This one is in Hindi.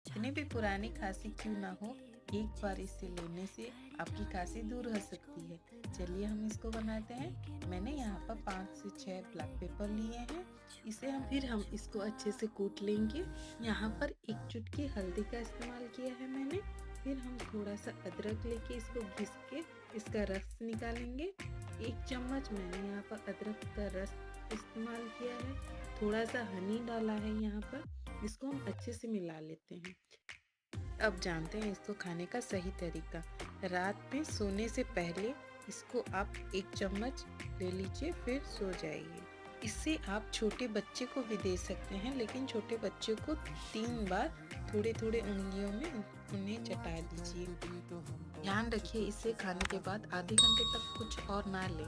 कितनी भी पुरानी खांसी क्यों ना हो, एक बार इसे लेने से आपकी खांसी दूर हो सकती है। चलिए हम इसको बनाते हैं। मैंने यहाँ पर 5 से 6 ब्लैक पेपर लिए हैं। इसे हम इसको अच्छे से कूट लेंगे। यहाँ पर 1 चुटकी हल्दी का इस्तेमाल किया है मैंने। फिर हम थोड़ा सा अदरक लेके इसको घिस के इसका रस निकालेंगे। 1 चम्मच मैंने यहाँ पर अदरक का रस इस्तेमाल किया है। थोड़ा सा हनी डाला है यहाँ पर। इसको हम अच्छे से मिला लेते हैं। अब जानते हैं इसको खाने का सही तरीका। रात में सोने से पहले इसको आप 1 चम्मच ले लीजिए, फिर सो जाइए। इससे आप छोटे बच्चे को भी दे सकते हैं, लेकिन छोटे बच्चे को 3 बार थोड़े-थोड़े उंगलियों में उन्हें चटा दीजिए। ध्यान रखिए इसे खाने के बाद आधे घंटे तक कुछ और ना लें।